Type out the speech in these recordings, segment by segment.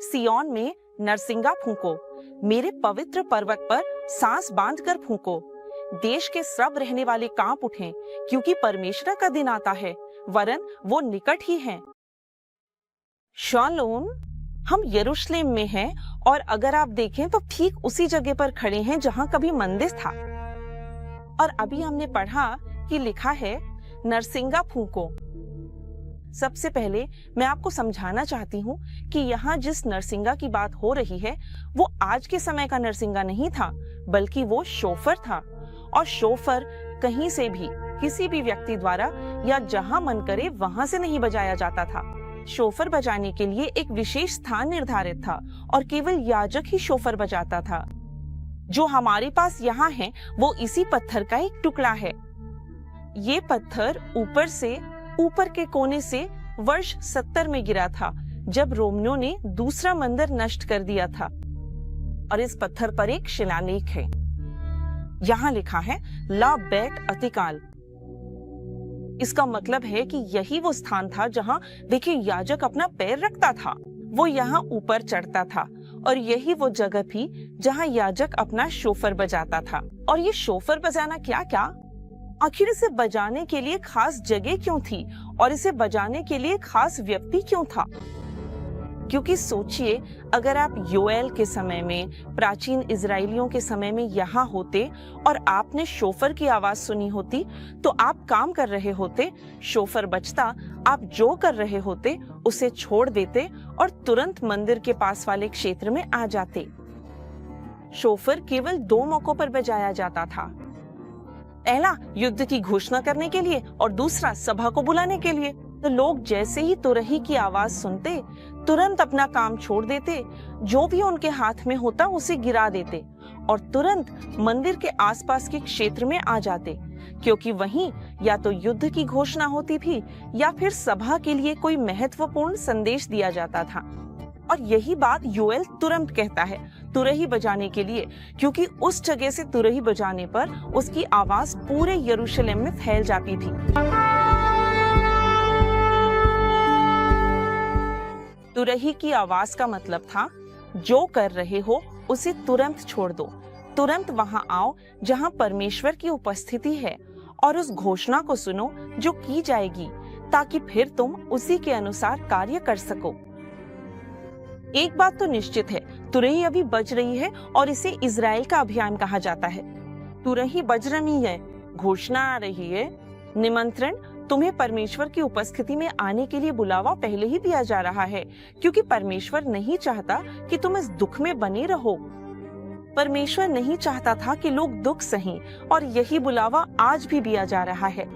सियोन में नरसिंगा फूंको, मेरे पवित्र पर्वत पर सांस बांधकर फूंको। देश के सब रहने वाले कांप उठें, क्योंकि परमेश्वर का दिन आता है, वरन वो निकट ही है। शालोम, हम यरूशलेम में हैं और अगर आप देखें तो ठीक उसी जगह पर खड़े हैं जहां कभी मंदिर था। और अभी हमने पढ़ा कि लिखा है नरसिंगा फूंको। सबसे पहले मैं आपको समझाना चाहती हूँ कि यहाँ जिस नरसिंगा की बात हो रही है वो आज के समय का नरसिंगा नहीं था, बल्कि वो शोफर था। और शोफर कहीं से भी किसी भी व्यक्ति द्वारा या जहां मन करे वहां से नहीं बजाया जाता था। शोफर बजाने के लिए एक विशेष स्थान निर्धारित था और केवल याजक ही शोफर बजाता था। जो हमारे पास यहाँ है वो इसी पत्थर का एक टुकड़ा है। ये पत्थर ऊपर के कोने से वर्ष 70 में गिरा था, जब रोमियों ने दूसरा मंदिर नष्ट कर दिया था। और इस पत्थर पर एक शिलालेख है। यहाँ लिखा है ला बेट अतिकाल। इसका मतलब है कि यही वो स्थान था जहाँ देखिए याजक अपना पैर रखता था। वो यहाँ ऊपर चढ़ता था और यही वो जगह थी जहाँ याजक अपना शोफर बजाता था। और ये शोफर बजाना क्या आखिर इसे बजाने के लिए खास जगह क्यों थी और इसे बजाने के लिए खास व्यक्ति क्यों था? क्योंकि सोचिए, अगर आप योएल के समय में, प्राचीन इजरायलियों के समय में यहाँ होते और आपने शोफर की आवाज सुनी होती तो आप काम कर रहे होते, शोफर बजता, आप जो कर रहे होते उसे छोड़ देते और तुरंत मंदिर के पास वाले क्षेत्र में आ जाते। शोफर केवल 2 मौकों पर बजाया जाता था। पहला युद्ध की घोषणा करने के लिए और दूसरा सभा को बुलाने के लिए। तो लोग जैसे ही तुरही की आवाज सुनते तुरंत अपना काम छोड़ देते, जो भी उनके हाथ में होता उसे गिरा देते और तुरंत मंदिर के आसपास के क्षेत्र में आ जाते, क्योंकि वहीं या तो युद्ध की घोषणा होती थी या फिर सभा के लिए कोई महत्वपूर्ण संदेश दिया जाता था। और यही बात योएल तुरंत कहता है तुरही बजाने के लिए, क्योंकि उस जगह से तुरही बजाने पर उसकी आवाज पूरे यरूशलेम में फैल जाती थी। तुरही की आवाज का मतलब था जो कर रहे हो उसे तुरंत छोड़ दो, तुरंत वहां आओ जहां परमेश्वर की उपस्थिति है और उस घोषणा को सुनो जो की जाएगी, ताकि फिर तुम उसी के अनुसार कार्य कर सको। एक बात तो निश्चित है, तुरही अभी बज रही है और इसे इजराइल का अभियान कहा जाता है। तुरही बज रही है, घोषणा आ रही है, निमंत्रण, तुम्हें परमेश्वर की उपस्थिति में आने के लिए बुलावा पहले ही दिया जा रहा है, क्योंकि परमेश्वर नहीं चाहता कि तुम इस दुख में बने रहो। परमेश्वर नहीं चाहता था कि लोग दुख सहें और यही बुलावा आज भी दिया जा रहा है।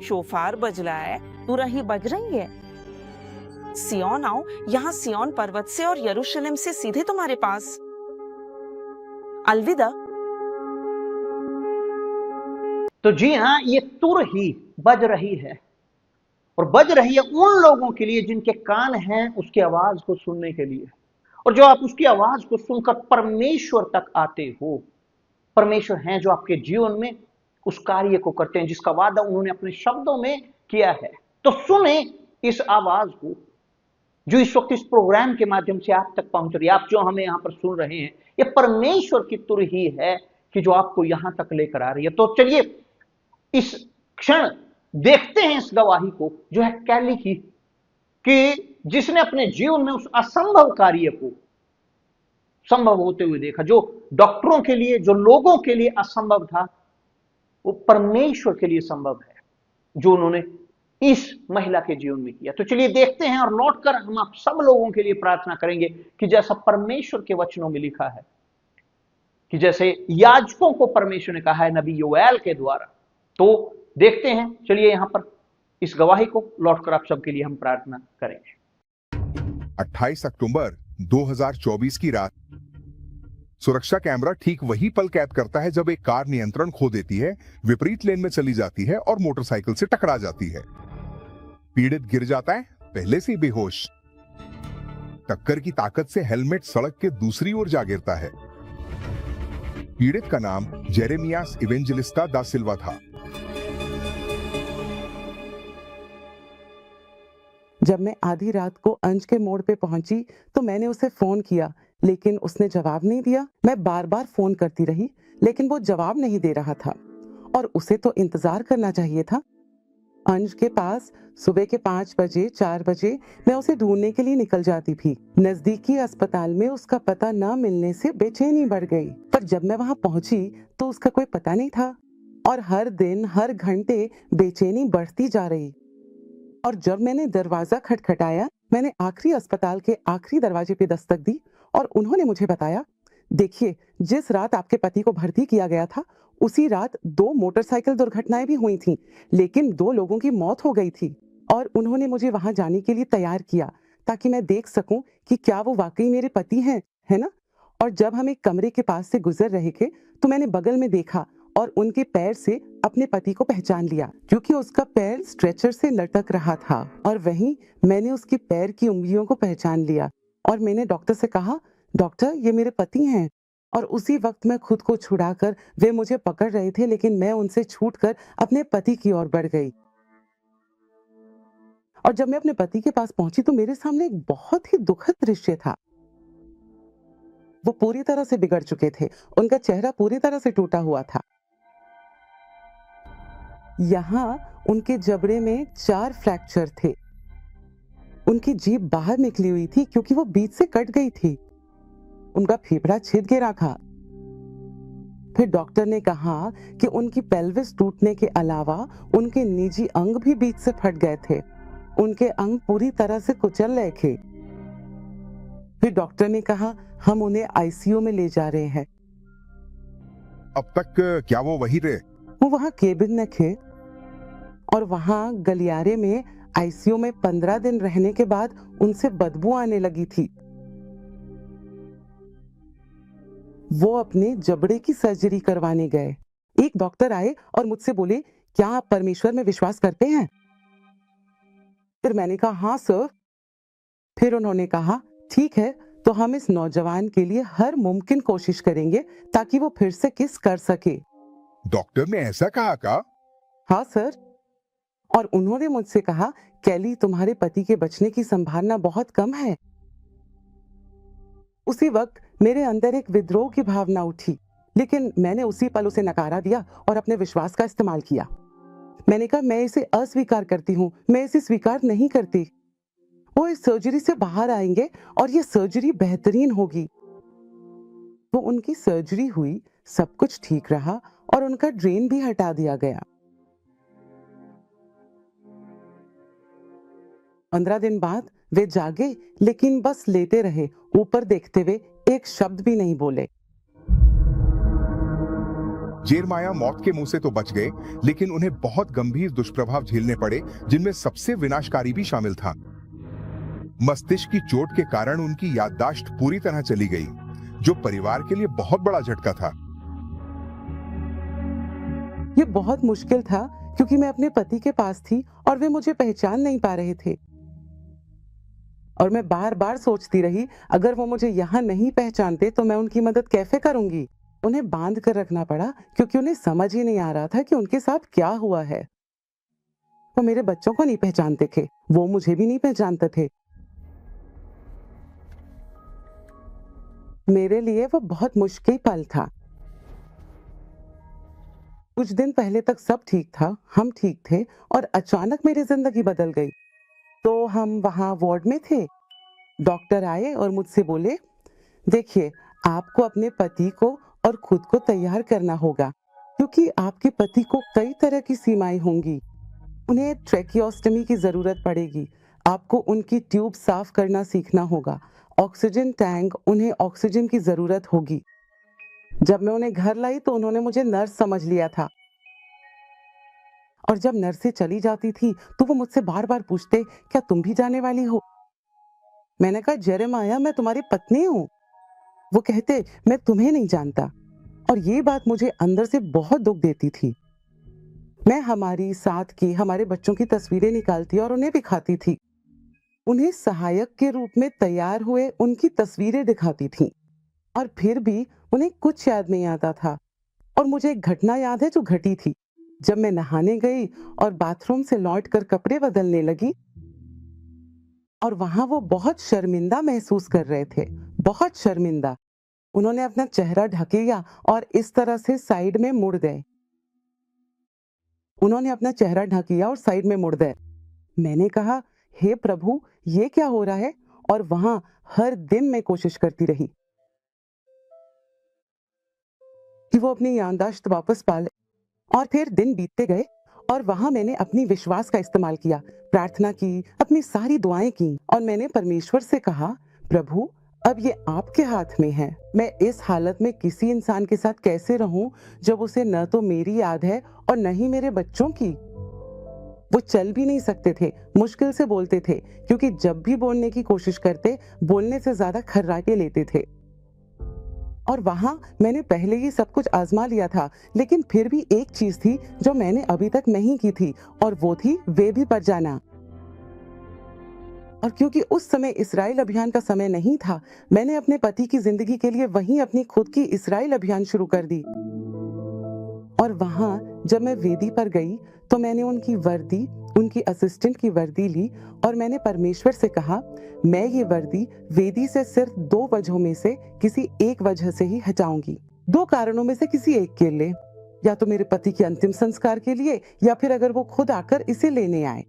शोफार बज रहा है, तुरही बज रही है। सियोन आओ, यहाँ सियोन पर्वत से और यरूशलेम से सीधे तुम्हारे पास। अलविदा। तो जी हाँ, ये तुरही बज रही है और बज रही है उन लोगों के लिए जिनके कान हैं उसकी आवाज को सुनने के लिए, और जो आप उसकी आवाज को सुनकर परमेश्वर तक आते हो। परमेश्वर हैं जो आपके जीवन में उस कार्य को करते हैं जिसका वादा उन्होंने अपने शब्दों में किया है। तो सुने इस आवाज को जो इस वक्त इस प्रोग्राम के माध्यम से आप तक पहुंच रही है। आप जो हमें यहां पर सुन रहे हैं, ये परमेश्वर की तुरही है कि जो आपको यहां तक लेकर आ रही है। तो चलिए इस क्षण देखते हैं इस गवाही को जो है कैली की, कि जिसने अपने जीवन में उस असंभव कार्य को संभव होते हुए देखा। जो डॉक्टरों के लिए, जो लोगों के लिए असंभव था, वो परमेश्वर के लिए संभव है, जो उन्होंने इस महिला के जीवन में किया। तो चलिए देखते हैं और लौटकर हम आप सब लोगों के लिए प्रार्थना करेंगे कि जैसा परमेश्वर के वचनों में लिखा है, कि जैसे याजकों को परमेश्वर ने कहा है नबी योएल के द्वारा। तो देखते हैं, चलिए यहां पर इस गवाही को लौटकर आप सबके लिए हम प्रार्थना करेंगे। 28 अक्टूबर 2024 की रात सुरक्षा कैमरा ठीक वही पल कैद करता है जब एक कार नियंत्रण खो देती है, विपरीत लेन में चली जाती है और मोटरसाइकिल से टकरा जाती है। पीड़ित गिर जाता है, पहले से ही बेहोश। टक्कर की ताकत से हेलमेट सड़क के दूसरी ओर जा गिरता है। पीड़ित का नाम जेरेमियास इवेंजेलिस्टा दा सिल्वा था। जब मैं आधी रात को अंज के मोड़ पे पहुंची तो मैंने उसे फोन किया, लेकिन उसने जवाब नहीं दिया। मैं बार बार फोन करती रही, लेकिन वो जवाब नहीं दे रहा था और उसे तो इंतजार करना चाहिए था। अंज के पास सुबह के 5 बजे 4 बजे मैं उसे ढूंढने के लिए निकल जाती थी। नजदीकी अस्पताल में उसका पता न मिलने से बेचैनी बढ़ गई, पर जब मैं वहां पहुंची तो उसका कोई पता नहीं था और हर दिन हर घंटे बेचैनी बढ़ती जा रही। और जब मैंने दरवाजा खटखटाया, मैंने आखिरी अस्पताल के आखिरी दरवाजे पे दस्तक दी और उन्होंने मुझे बताया, देखिए, जिस रात आपके पति को भर्ती किया गया था उसी रात 2 मोटरसाइकिल दुर्घटनाएं भी हुई थीं, लेकिन 2 लोगों की मौत हो गई थी। और उन्होंने मुझे वहां जाने के लिए तैयार किया ताकि मैं देख सकूं कि क्या वो वाकई मेरे पति हैं, है ना? और जब हम एक कमरे के पास से गुजर रहे थे तो मैंने बगल में देखा और उनके पैर से अपने पति को पहचान लिया, क्योंकि उसका पैर स्ट्रेचर से लटक रहा था। और वहीं मैंने उसके पैर की उंगलियों को पहचान लिया और मैंने डॉक्टर से कहा, डॉक्टर, ये मेरे पति हैं। और उसी वक्त मैं खुद को छुड़ाकर, वे मुझे पकड़ रहे थे लेकिन मैं उनसे छूटकर अपने पति की ओर बढ़ गई। और जब मैं अपने पति के पास पहुंची तो मेरे सामने एक बहुत ही दुखद दृश्य था। वो पूरी तरह से बिगड़ चुके थे, उनका चेहरा पूरी तरह से टूटा हुआ था। यहाँ उनके जबड़े में 4 फ्रैक्चर थे। उनकी जीभ बाहर निकली हुई थी क्योंकि वो बीच से कट गई थी। उनका फेफड़ा छिद गिरा था। फिर डॉक्टर ने कहा कि उनकी पेल्विस टूटने के अलावा उनके निजी अंग भी बीच से फट गए थे। उनके अंग पूरी तरह से कुचल रहे थे। फिर डॉक्टर ने कहा, हम उन्हें आईसीयू में ले जा रहे हैं। अब तक क्या वो वही रहे? वो वहां केबिन में थे और वहां गलियारे में आईसीयू में 15 दिन रहने के बाद उनसे बदबू आने लगी थी। वो अपने जबड़े की सर्जरी करवाने गए। एक डॉक्टर आए और मुझसे बोले, क्या आप परमेश्वर में विश्वास करते हैं? फिर मैंने कहा, हाँ सर। फिर उन्होंने कहा, ठीक है, तो हम इस नौजवान के लिए हर मुमकिन कोशिश करेंगे ताकि वो फिर से किस कर सके। डॉक्टर ने ऐसा कहा का? हाँ सर। और उन्होंने मुझसे कहा, कैली, तुम्हारे पति के बचने की संभावना बहुत कम है। उसी वक्त मेरे अंदर एक विद्रोह की भावना उठी, लेकिन मैंने उसी पल उसे नकारा दिया और अपने विश्वास का इस्तेमाल किया। मैंने कहा, मैं इसे अस्वीकार करती हूँ, मैं इसे स्वीकार नहीं करती। वो इस सर्जरी से बाहर आएंगे और ये सर्जरी बेहतरीन होगी। तो उनकी सर्जरी हुई, सब कुछ ठीक रहा और उनका ड्रेन भी हटा दिया गया। 15 दिन बाद वे जागे, लेकिन बस लेटे रहे, ऊपर देखते हुए, एक शब्द भी नहीं बोले। जेरमाया मौत के मुंह से तो बच गए, लेकिन उन्हें बहुत गंभीर दुष्प्रभाव झेलने पड़े, जिनमें सबसे विनाशकारी भी शामिल था। मस्तिष्क की चोट के कारण उनकी याददाश्त पूरी तरह चली गई, जो परिवार के लिए बहुत बड़ा झटका था। ये बहुत मुश्किल था क्योंकि मैं अपने पति के पास थी और वे मुझे पहचान नहीं पा रहे थे। और मैं बार बार सोचती रही, अगर वो मुझे यहाँ नहीं पहचानते तो मैं उनकी मदद कैसे करूंगी। उन्हें बांध कर रखना पड़ा क्योंकि उन्हें समझ ही नहीं आ रहा था कि उनके साथ क्या हुआ है। वो मेरे बच्चों को नहीं पहचानते थे, वो मुझे भी नहीं पहचानते थे। मेरे लिए वो बहुत मुश्किल पल था। कुछ दिन पहले तक सब ठीक था, हम ठीक थे और अचानक मेरी जिंदगी बदल गई। तो हम वहां वार्ड में थे। डॉक्टर आए और मुझसे बोले, देखिए, आपको अपने पति को और खुद को तैयार करना होगा क्योंकि आपके पति को कई तरह की सीमाएं होंगी। उन्हें ट्रैकियोस्टमी की जरूरत पड़ेगी। आपको उनकी ट्यूब साफ करना सीखना होगा। ऑक्सीजन टैंक, उन्हें ऑक्सीजन की जरूरत होगी। जब मैं उन्हें घर लाई तो उन्होंने मुझे नर्स समझ लिया था। और जब नर्सें चली जाती थी तो वो मुझसे बार बार पूछते, क्या तुम भी जाने वाली हो? मैंने कहा, जेरेमाया, मैं तुम्हारी पत्नी हूँ। वो कहते, मैं तुम्हें नहीं जानता। और ये बात मुझे अंदर से बहुत दुख देती थी। मैं हमारी साथ की, हमारे बच्चों की तस्वीरें निकालती और उन्हें दिखाती थी। उन्हें सहायक के रूप में तैयार हुए उनकी तस्वीरें दिखाती थी और फिर भी उन्हें कुछ याद नहीं आता था। और मुझे एक घटना याद है जो घटी थी। जब मैं नहाने गई और बाथरूम से लौट कर कपड़े बदलने लगी और वहां वो बहुत शर्मिंदा महसूस कर रहे थे, बहुत शर्मिंदा। उन्होंने अपना चेहरा ढक लिया और इस तरह से साइड में मुड़ गए। उन्होंने अपना चेहरा ढक लिया और साइड में मुड़ गए। मैंने कहा, हे प्रभु, ये क्या हो रहा है? और वहां हर दिन मैं कोशिश करती रही कि वो अपनी याददाश्त वापस पा ले। और फिर दिन बीतते गए और वहां मैंने अपनी विश्वास का इस्तेमाल किया, प्रार्थना की, अपनी सारी दुआएं की और मैंने परमेश्वर से कहा, प्रभु, अब ये आपके हाथ में है। मैं इस हालत में किसी इंसान के साथ कैसे रहूं जब उसे न तो मेरी याद है और न ही मेरे बच्चों की। वो चल भी नहीं सकते थे, मुश्किल से बोलते थे, क्योंकि जब भी बोलने की कोशिश करते, बोलने से ज्यादा खर्राटे लेते थे। और वहां मैंने पहले ही सब कुछ आजमा लिया था, लेकिन फिर भी एक चीज थी जो मैंने अभी तक नहीं की थी, और वो थी वेदी पर जाना। और क्योंकि उस समय इस्राएल अभियान का समय नहीं था, मैंने अपने पति की जिंदगी के लिए वहीं अपनी खुद की इस्राएल अभियान शुरू कर दी। और वहां जब मैं वेदी पर गई तो मैंने उनकी वर्दी, उनकी असिस्टेंट की वर्दी ली और मैंने परमेश्वर से कहा, मैं ये वर्दी वेदी से सिर्फ 2 वजहों में से किसी एक वजह से ही हटाऊंगी। 2 कारणों में से किसी एक के लिए, या तो मेरे पति के अंतिम संस्कार के लिए, या फिर अगर वो खुद आकर इसे लेने आए।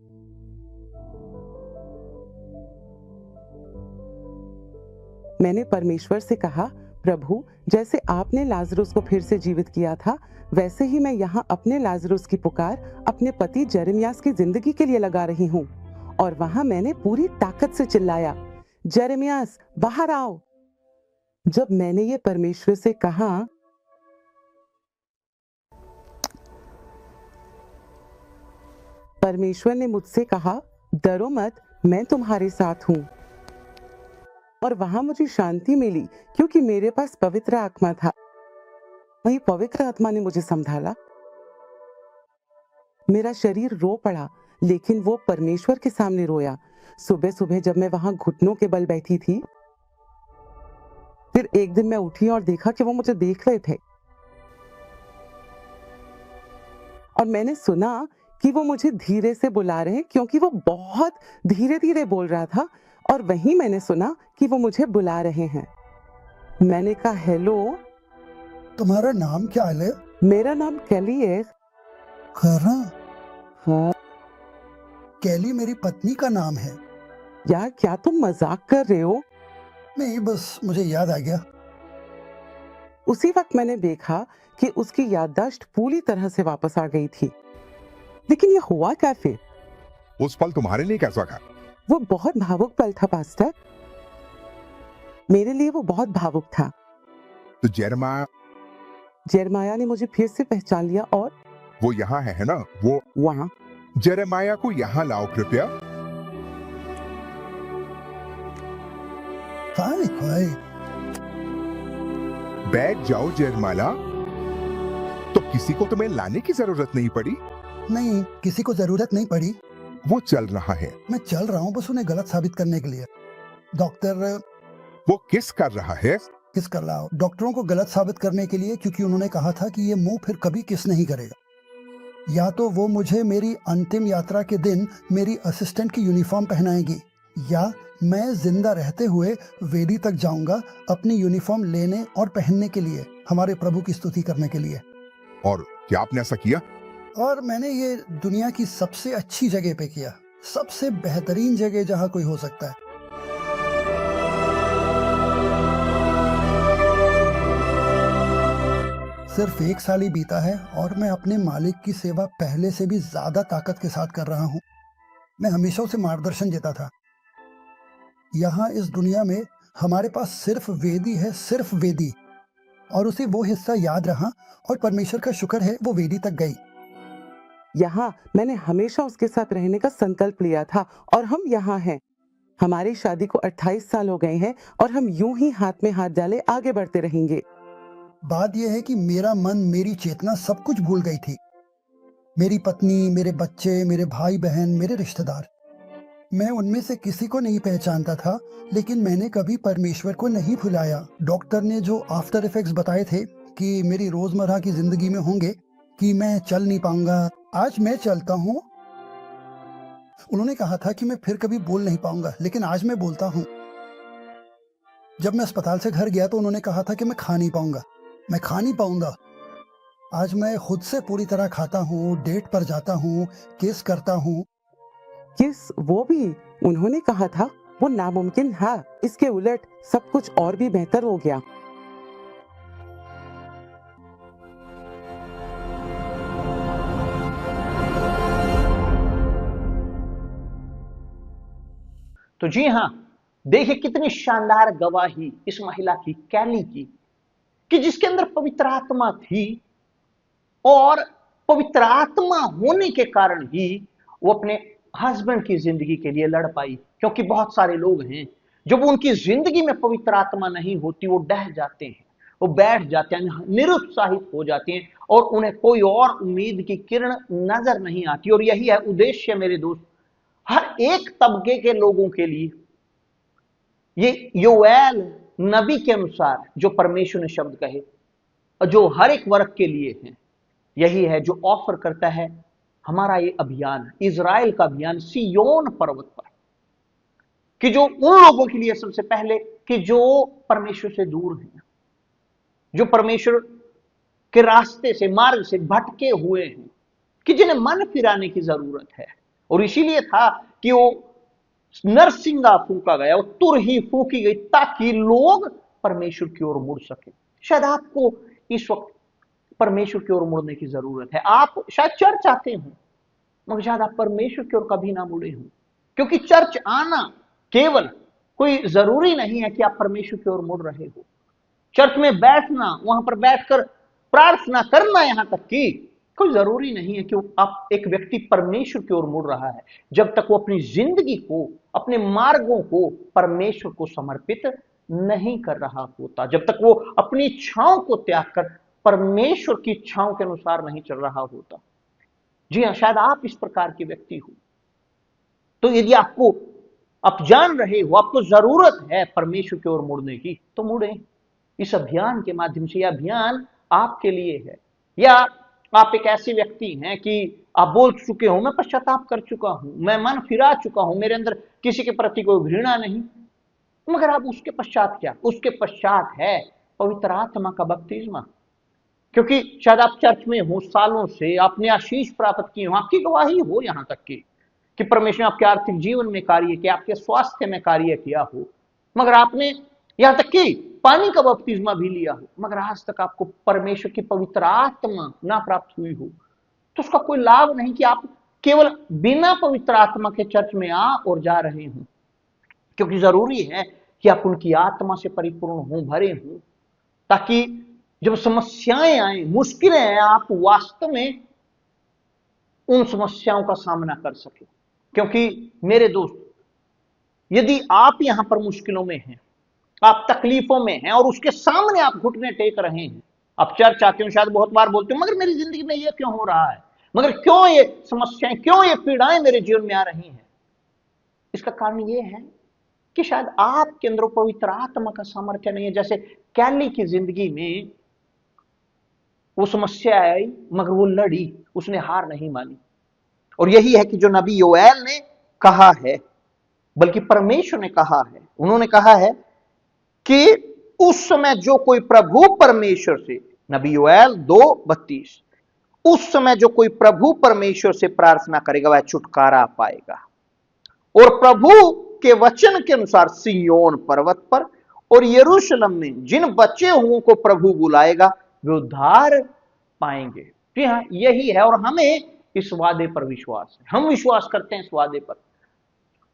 मैंने परमेश्वर से कहा, प्रभु, जैसे आपने लाजरुस को फिर से जीवित किया था, वैसे ही मैं यहाँ अपने लाजरुस की पुकार अपने पति जेरेमियास की जिंदगी के लिए लगा रही हूँ। और वहां मैंने पूरी ताकत से चिल्लाया, जेरेमियास, बाहर आओ। जब मैंने ये परमेश्वर से कहा, परमेश्वर ने मुझसे कहा, डरो मत, मैं तुम्हारे साथ हूँ। और वहां मुझे शांति मिली, क्योंकि मेरे पास पवित्र आत्मा था। वही पवित्र आत्मा ने मुझे संभाला। मेरा शरीर रो पड़ा, लेकिन वो परमेश्वर के सामने रोया। सुबह सुबह जब मैं वहां घुटनों के बल बैठी थी, फिर एक दिन मैं उठी और देखा कि वो मुझे देख रहे थे। और मैंने सुना कि वो मुझे धीरे से बुला रहे हैं, क्योंकि वो बहुत धीरे धीरे बोल रहा था। और वहीं मैंने सुना कि वो मुझे बुला रहे हैं। मैंने कहा, हेलो। तुम्हारा नाम क्या है? मेरा नाम कैली है। खरा? हाँ। कैली मेरी पत्नी का नाम है। यार, क्या तुम मजाक कर रहे हो? नहीं, बस मुझे याद आ गया। उसी वक्त मैंने देखा कि उसकी याददाश्त पूरी तरह से वापस आ गई थी। लेकिन ये हुआ क्या फिर? उस पल तुम्हारे लिए कैसा था? वो बहुत भावुक पल था पास्टर। मेरे लिए वो बहुत भावुक था। तो जेरमाया ने मुझे फिर से पहचान लिया और वो यहाँ है ना? वो वहां। जेरेमाया को यहाँ लाओ कृपया। हाय। बैठ जाओ जेरेमाया। तो किसी को तुम्हें लाने की जरूरत नहीं पड़ी? नहीं, किसी को जरूरत नहीं पड़ी। वो चल रहा है। मैं चल रहा हूँ बस उन्हें गलत साबित करने के लिए। डॉक्टर, वो किस कर रहा है? किस कर रहा हो? डॉक्टरों को गलत साबित करने के लिए, क्योंकि उन्होंने कहा था कि ये मुंह फिर कभी किस नहीं करेगा। या तो वो मुझे मेरी अंतिम यात्रा के दिन मेरी असिस्टेंट की यूनिफॉर्म पहनाएगी, या मैं जिंदा रहते हुए वेदी तक जाऊंगा अपनी यूनिफॉर्म लेने और पहनने के लिए, हमारे प्रभु की स्तुति करने के लिए। और क्या आपने ऐसा किया? और मैंने ये दुनिया की सबसे अच्छी जगह पे किया, सबसे बेहतरीन जगह जहां कोई हो सकता है। सिर्फ 1 साल ही बीता है और मैं अपने मालिक की सेवा पहले से भी ज्यादा ताकत के साथ कर रहा हूँ। मैं हमेशा उसे मार्गदर्शन देता था। यहाँ इस दुनिया में हमारे पास सिर्फ वेदी है, सिर्फ वेदी, और उसे वो हिस्सा याद रहा और परमेश्वर का शुक्र है वो वेदी तक गई। यहाँ मैंने हमेशा उसके साथ रहने का संकल्प लिया था और हम यहाँ हैं। हमारी शादी को 28 साल हो गए हैं और हम यूं ही हाथ में हाथ डाले आगे बढ़ते रहेंगे। बात यह है कि मेरा मन, मेरी चेतना सब कुछ भूल गई थी। मेरी पत्नी, मेरे बच्चे, मेरे भाई बहन, मेरे रिश्तेदार, मैं उनमें से किसी को नहीं पहचानता था, लेकिन मैंने कभी परमेश्वर को नहीं भुलाया। डॉक्टर ने जो आफ्टर इफेक्ट्स बताए थे कि मेरी रोजमर्रा की जिंदगी में होंगे, कि मैं चल नहीं पाऊंगा, आज मैं चलता हूँ। उन्होंने कहा था कि मैं फिर कभी बोल नहीं पाऊंगा, लेकिन आज मैं बोलता हूँ। जब मैं अस्पताल से घर गया तो उन्होंने कहा था कि मैं खा नहीं पाऊंगा, मैं खा नहीं पाऊंगा। आज मैं खुद से पूरी तरह खाता हूँ, डेट पर जाता हूँ, किस करता हूँ। किस, वो भी उन्होंने कहा था वो नामुमकिन है। इसके उलट सब कुछ और भी बेहतर हो गया। तो जी हाँ, देखिए कितनी शानदार गवाही इस महिला की, कैली की, कि जिसके अंदर पवित्र आत्मा थी और पवित्र आत्मा होने के कारण ही वो अपने हस्बैंड की जिंदगी के लिए लड़ पाई। क्योंकि बहुत सारे लोग हैं जब उनकी जिंदगी में पवित्र आत्मा नहीं होती, वो डह जाते हैं, वो बैठ जाते हैं, निरुत्साहित हो जाते हैं और उन्हें कोई और उम्मीद की किरण नजर नहीं आती। और यही है उद्देश्य मेरे दोस्त, हर एक तबके के लोगों के लिए। ये योएल नबी के अनुसार जो परमेश्वर ने शब्द कहे और जो हर एक वर्ग के लिए है, यही है जो ऑफर करता है हमारा ये अभियान, इजराइल का अभियान सियोन पर्वत पर, कि जो उन लोगों के लिए सबसे पहले कि जो परमेश्वर से दूर हैं, जो परमेश्वर के रास्ते से, मार्ग से भटके हुए हैं, कि जिन्हें मन फिराने की जरूरत है। और इसीलिए था कि वो नरसिंगा फूंका गया, वो तुरही फूंकी गई ताकि लोग परमेश्वर की ओर मुड़ सके। शायद आपको इस वक्त परमेश्वर की ओर मुड़ने की जरूरत है। आप शायद चर्च आते हो, मगर शायद आप परमेश्वर की ओर कभी ना मुड़े हो। क्योंकि चर्च आना केवल कोई जरूरी नहीं है कि आप परमेश्वर की ओर मुड़ रहे हो। चर्च में बैठना, वहां पर बैठकर प्रार्थना करना, यहां तक कि कोई जरूरी नहीं है कि आप एक व्यक्ति परमेश्वर की ओर मुड़ रहा है, जब तक वो अपनी जिंदगी को, अपने मार्गों को परमेश्वर को समर्पित नहीं कर रहा होता, जब तक वो अपनी इच्छाओं को त्याग कर परमेश्वर की इच्छाओं के अनुसार नहीं चल रहा होता। जी हां, शायद आप इस प्रकार के व्यक्ति हो। तो यदि आप जान रहे हो आपको जरूरत है परमेश्वर की ओर मुड़ने की, तो मुड़े। इस अभियान के माध्यम से यह अभियान आपके लिए है। या आप एक ऐसे व्यक्ति हैं कि आप बोल चुके हो मैं पश्चाताप कर चुका हूं, मैं मन फिरा चुका हूं, मेरे अंदर किसी के प्रति कोई घृणा नहीं, मगर आप उसके पश्चात क्या, उसके पश्चात है पवित्र आत्मा का बपतिस्मा। क्योंकि शायद आप चर्च में हो सालों से, आपने आशीष प्राप्त की हो, आपकी गवाही हो यहां तक कि परमेश्वर ने आपके आर्थिक जीवन में कार्य किया, आपके स्वास्थ्य में कार्य किया हो, मगर आपने यहां तक कि पानी का बपतिस्मा भी लिया हो, मगर आज तक आपको परमेश्वर की पवित्र आत्मा ना प्राप्त हुई हो, तो उसका कोई लाभ नहीं कि आप केवल बिना पवित्र आत्मा के चर्च में आ और जा रहे हो। क्योंकि जरूरी है कि आप उनकी आत्मा से परिपूर्ण हो, भरे हो, ताकि जब समस्याएं आए, मुश्किलें आए, आप वास्तव में उन समस्याओं का सामना कर सके। क्योंकि मेरे दोस्त, यदि आप यहां पर मुश्किलों में हैं, आप तकलीफों में हैं और उसके सामने आप घुटने टेक रहे हैं, आप चर्च आते हो, शायद बहुत बार बोलते हो मगर मेरी जिंदगी में ये क्यों हो रहा है, मगर क्यों ये समस्याएं, क्यों ये पीड़ाएं मेरे जीवन में आ रही हैं, इसका कारण ये है कि शायद आपके अंदर पवित्र आत्मा का सामर्थ्य नहीं है। जैसे कैली की जिंदगी में वो समस्या आई मगर वो लड़ी, उसने हार नहीं मानी। और यही है कि जो नबी योएल ने कहा है, बल्कि परमेश्वर ने कहा है, उन्होंने कहा है कि उस समय जो कोई प्रभु परमेश्वर से, नबी योएल 2:32, उस समय जो कोई प्रभु परमेश्वर से प्रार्थना करेगा वह छुटकारा पाएगा। और प्रभु के वचन के अनुसार सिय्योन पर्वत पर और यरूशलेम में जिन बचे हुओं को प्रभु बुलाएगा वे उद्धार पाएंगे। जी हाँ, यही है। और हमें इस वादे पर विश्वास है, हम विश्वास करते हैं इस वादे पर।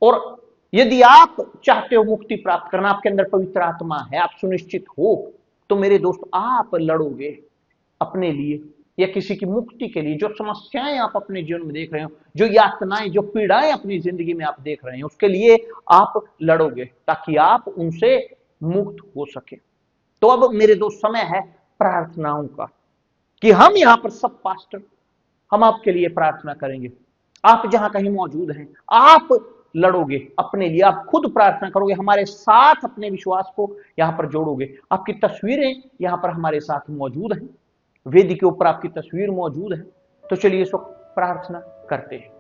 और यदि आप चाहते हो मुक्ति प्राप्त करना, आपके अंदर पवित्र आत्मा है, आप सुनिश्चित हो, तो मेरे दोस्त आप लड़ोगे अपने लिए या किसी की मुक्ति के लिए। जो समस्याएं आप अपने जीवन में देख रहे हो, जो यातनाएं, जो पीड़ाएं अपनी जिंदगी में आप देख रहे हैं, उसके लिए आप लड़ोगे ताकि आप उनसे मुक्त हो सके। तो अब मेरे दोस्त समय है प्रार्थनाओं का, कि हम यहां पर सब पास्टर हम आपके लिए प्रार्थना करेंगे। आप जहां कहीं मौजूद हैं, आप लड़ोगे अपने लिए, आप खुद प्रार्थना करोगे, हमारे साथ अपने विश्वास को यहां पर जोड़ोगे। आपकी तस्वीरें यहां पर हमारे साथ मौजूद हैं, वेदी के ऊपर आपकी तस्वीर मौजूद है। तो चलिए इस वक्त प्रार्थना करते हैं।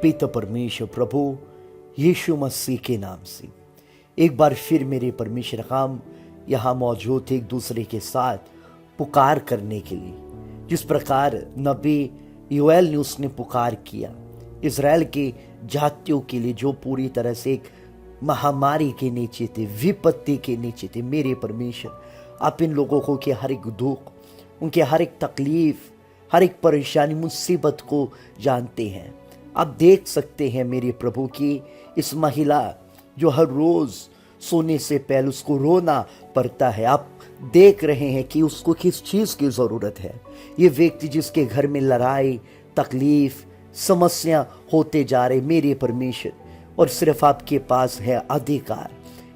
पिता परमेश्वर प्रभु यीशु मसीह के नाम से एक बार फिर मेरे परमेश्वर हम यहाँ मौजूद थे एक दूसरे के साथ पुकार करने के लिए। जिस प्रकार नबी योएल ने उसने पुकार किया इज़राइल के जातियों के लिए जो पूरी तरह से एक महामारी के नीचे थे, विपत्ति के नीचे थे। मेरे परमेश्वर आप इन लोगों को के हर एक दुख, उनके हर एक तकलीफ, हर एक परेशानी, मुसीबत को जानते हैं। आप देख सकते हैं मेरे प्रभु की इस महिला जो हर रोज सोने से पहले उसको रोना पड़ता है, आप देख रहे हैं कि उसको किस चीज की जरूरत है। ये व्यक्ति जिसके घर में लड़ाई, तकलीफ, समस्या होते जा रहे, मेरे परमेश्वर, और सिर्फ आपके पास है अधिकार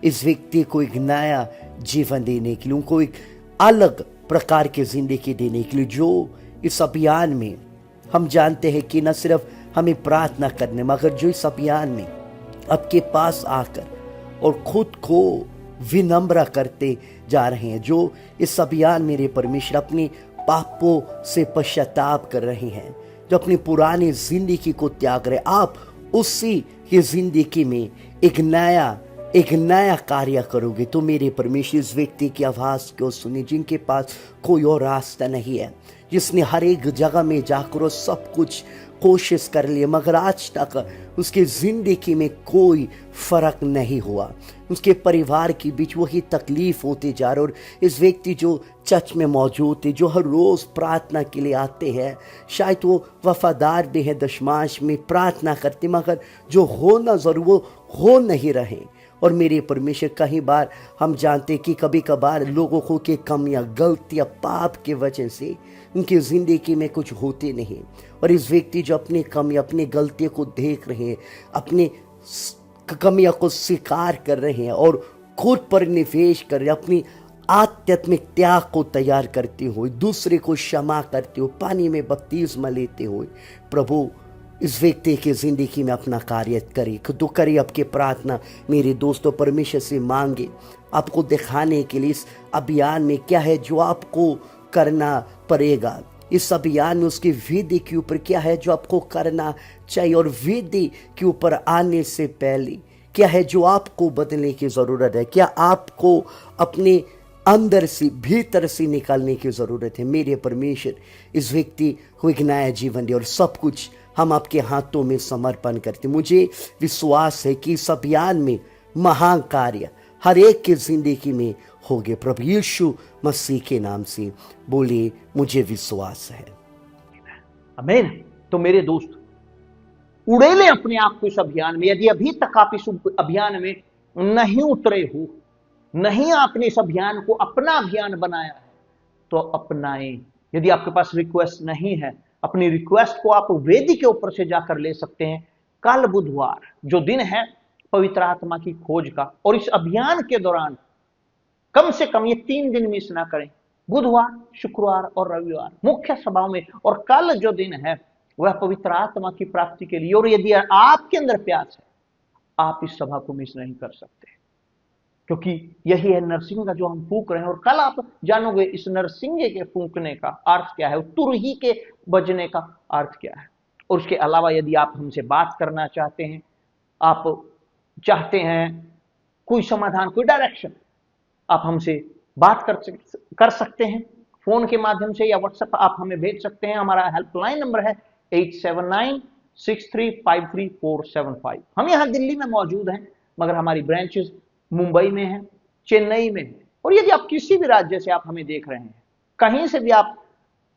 इस व्यक्ति को एक नया जीवन देने के लिए, उनको एक अलग प्रकार की जिंदगी देने के लिए। जो इस अभियान में हम जानते हैं कि न सिर्फ हमें प्रार्थना करने, मगर जो इस अभियान में आपके पास आकर और खुद को विनम्र करते जा रहे हैं, जो इस अभियान मेरे परमेश्वर अपने पापों से पश्चाताप कर रहे हैं, जो अपनी पुरानी जिंदगी को त्याग रहे, आप उसी की जिंदगी में एक नया कार्य करोगे। तो मेरे परमेश्वर इस व्यक्ति की आवाज को सुने जिनके पास कोई और रास्ता नहीं है, जिसने हर एक जगह में जाकर सब कुछ कोशिश कर लिए मगर आज तक उसकी जिंदगी में कोई फर्क नहीं हुआ, उसके परिवार के बीच वही तकलीफ होते जा रहे। और इस व्यक्ति जो चर्च में मौजूद थे, जो हर रोज प्रार्थना के लिए आते हैं, शायद वो वफादार भी है, दशमांश में प्रार्थना करते, मगर जो होना जरूर वो हो नहीं रहे। और मेरे परमेश्वर कई बार हम जानते कि कभी कभार लोगों को के कमियां, गलतियां, पाप के वजह से उनकी ज़िंदगी में कुछ होते नहीं। और इस व्यक्ति जो अपनी कमी, अपनी गलतियों को देख रहे हैं, अपनी कमियों को स्वीकार कर रहे हैं और खुद पर निवेश कर रहे हैं, अपनी आध्यात्मिक त्याग को तैयार करते हुए, दूसरे को क्षमा करते हुए, पानी में बपतिस्मा लेते हुए, प्रभु इस व्यक्ति की जिंदगी में अपना कार्य करे। तो करिए आपके प्रार्थना मेरे दोस्तों, परमेश्वर से मांगे आपको दिखाने के लिए इस अभियान में क्या है जो आपको करना पड़ेगा, इस अभियान में उसकी विधि के ऊपर क्या है जो आपको करना चाहिए, और विधि के ऊपर आने से पहले क्या है जो आपको बदलने की ज़रूरत है, क्या आपको अपने अंदर से, भीतर से निकालने की ज़रूरत है। मेरे परमेश्वर इस व्यक्ति को एक नया जीवन दे और सब कुछ हम आपके हाथों में समर्पण करते। मुझे विश्वास है कि इस अभियान में महान कार्य हर एक की जिंदगी में होगे। प्रभु यीशु मसीह के नाम से बोलिए, मुझे विश्वास है। आमीन। तो मेरे दोस्त, उड़ेले अपने आप को इस अभियान में। यदि अभी तक आप इस अभियान में नहीं उतरे हो, नहीं आपने इस अभियान को अपना अभियान बनाया है, तो अपनाएं। यदि आपके पास रिक्वेस्ट नहीं है, अपनी रिक्वेस्ट को आप वेदी के ऊपर से जाकर ले सकते हैं। कल बुधवार जो दिन है पवित्र आत्मा की खोज का, और इस अभियान के दौरान कम से कम ये 3 दिन मिस ना करें, बुधवार, शुक्रवार और रविवार मुख्य सभाओं में। और कल जो दिन है वह पवित्र आत्मा की प्राप्ति के लिए, और यदि आपके अंदर प्यास है, आप इस सभा को मिस नहीं कर सकते, क्योंकि यही है नरसिंगा जो हम फूंक रहे हैं। और कल आप जानोगे इस नरसिंगे के फूंकने का अर्थ क्या है, तुरही के बजने का अर्थ क्या है। और उसके अलावा यदि आप हमसे बात करना चाहते हैं, आप चाहते हैं कोई समाधान, कोई डायरेक्शन, आप हमसे बात कर सकते हैं फोन के माध्यम से, या व्हाट्सएप आप हमें भेज सकते हैं। हमारा हेल्पलाइन नंबर है 8796353475। हम यहाँ दिल्ली में मौजूद हैं, मगर हमारी ब्रांचेस मुंबई में है, चेन्नई में है। और यदि आप किसी भी राज्य से आप हमें देख रहे हैं, कहीं से भी आप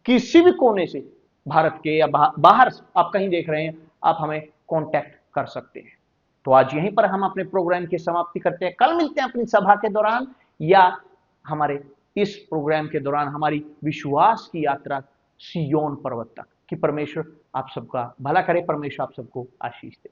किसी भी कोने से, भारत के या बाहर से आप कहीं देख रहे हैं, आप हमें कांटेक्ट कर सकते हैं। तो आज यहीं पर हम अपने प्रोग्राम की समाप्ति करते हैं। कल मिलते हैं अपनी सभा के दौरान, या हमारे इस प्रोग्राम के दौरान हमारी विश्वास की यात्रा सिय्योन पर्वत तक। कि परमेश्वर आप सबका भला करे, परमेश्वर आप सबको आशीष दे।